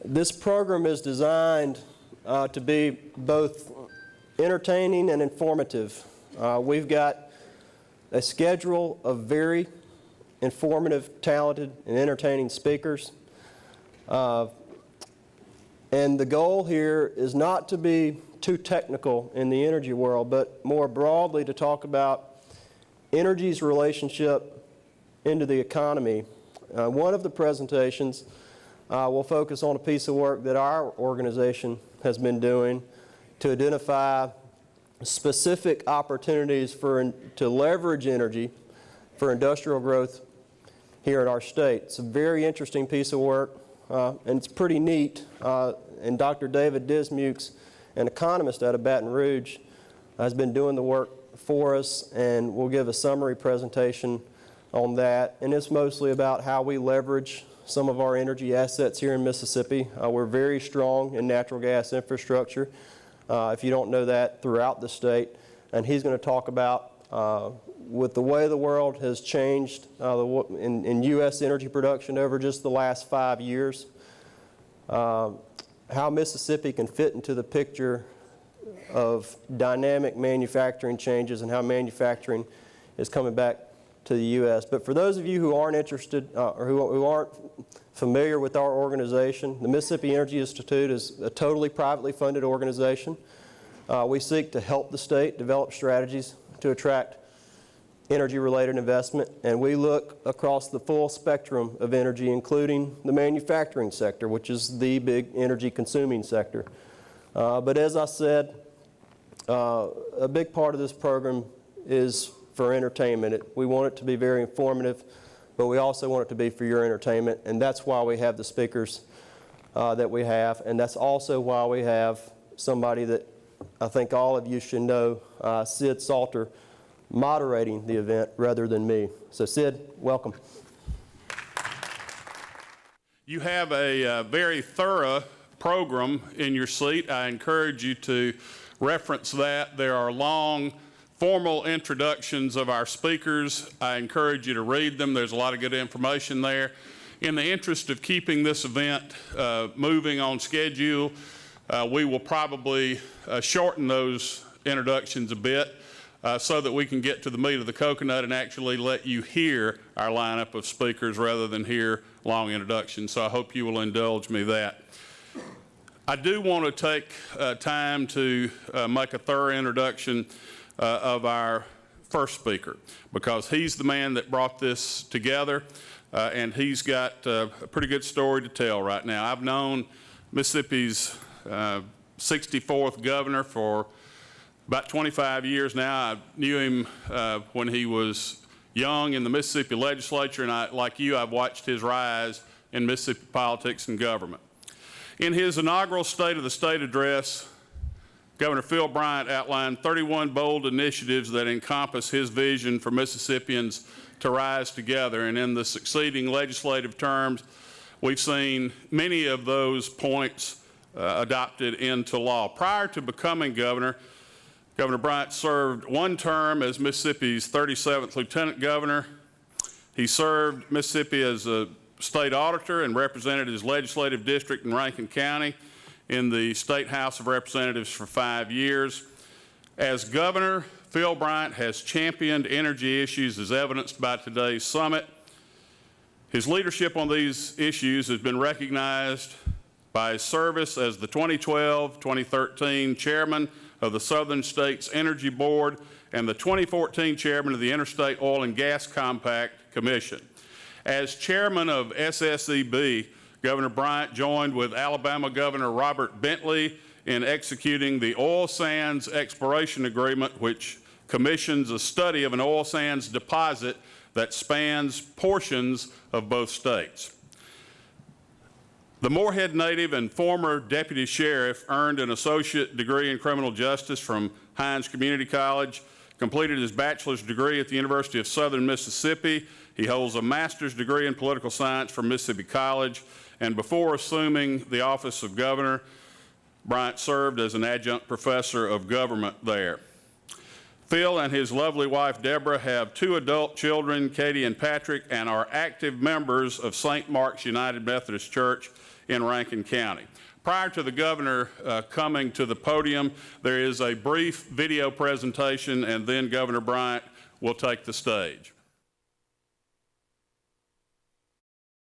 This program is designed to be both entertaining and informative. We've got a schedule of very informative, talented, and entertaining speakers. And the goal here is not to be too technical in the energy world, but more broadly to talk about energy's relationship into the economy. One of the presentations will focus on a piece of work that our organization has been doing to identify specific opportunities to leverage energy for industrial growth here in our state. It's a very interesting piece of work, and it's pretty neat. And Dr. David Dismukes, an economist out of Baton Rouge, has been doing the work for us, and we'll give a summary presentation on that. And it's mostly about how we leverage some of our energy assets here in Mississippi. We're very strong in natural gas infrastructure, if you don't know that, throughout the state. And he's going to talk about, with the way the world has changed in U.S. energy production over just the last 5 years, how Mississippi can fit into the picture of dynamic manufacturing changes and how manufacturing is coming back to the U.S. But for those of you who aren't interested or who aren't familiar with our organization, the Mississippi Energy Institute is a totally privately funded organization. We seek to help the state develop strategies to attract energy-related investment, and we look across the full spectrum of energy, including the manufacturing sector, which is the big energy-consuming sector. But as I said, a big part of this program is for entertainment. We want it to be very informative, but we also want it to be for your entertainment, and that's why we have the speakers that we have, and that's also why we have somebody that I think all of you should know, Sid Salter, moderating the event rather than me. So Sid, welcome. You have a very thorough program in your seat. I encourage you to reference that. There are long formal introductions of our speakers. I encourage you to read them. There's a lot of good information there. In the interest of keeping this event moving on schedule, we will probably shorten those introductions a bit so that we can get to the meat of the coconut and actually let you hear our lineup of speakers rather than hear long introductions. So I hope you will indulge me that. I do want to take time to make a thorough introduction of our first speaker, because he's the man that brought this together, and he's got a pretty good story to tell right now. I've known Mississippi's 64th governor for about 25 years now. I knew him when he was young in the Mississippi legislature, and like you, I've watched his rise in Mississippi politics and government. In his inaugural State of the State address, Governor Phil Bryant outlined 31 bold initiatives that encompass his vision for Mississippians to rise together, and in the succeeding legislative terms, we've seen many of those points adopted into law. Prior to becoming governor, Governor Bryant served one term as Mississippi's 37th lieutenant governor. He served Mississippi as a state auditor and represented his legislative district in Rankin County in the State House of Representatives for 5 years. As governor, Phil Bryant has championed energy issues as evidenced by today's summit. His leadership on these issues has been recognized by his service as the 2012-2013 chairman of the Southern States Energy Board and the 2014 chairman of the Interstate Oil and Gas Compact Commission. As chairman of SSEB, Governor Bryant joined with Alabama Governor Robert Bentley in executing the Oil Sands Exploration Agreement, which commissions a study of an oil sands deposit that spans portions of both states. The Morehead native and former deputy sheriff earned an associate degree in criminal justice from Hines Community College, completed his bachelor's degree at the University of Southern Mississippi. He holds a master's degree in political science from Mississippi College, and before assuming the office of governor, Bryant served as an adjunct professor of government there. Phil and his lovely wife, Deborah, have 2 adult children, Katie and Patrick, and are active members of St. Mark's United Methodist Church in Rankin County. Prior to the governor coming to the podium, there is a brief video presentation, and then Governor Bryant will take the stage.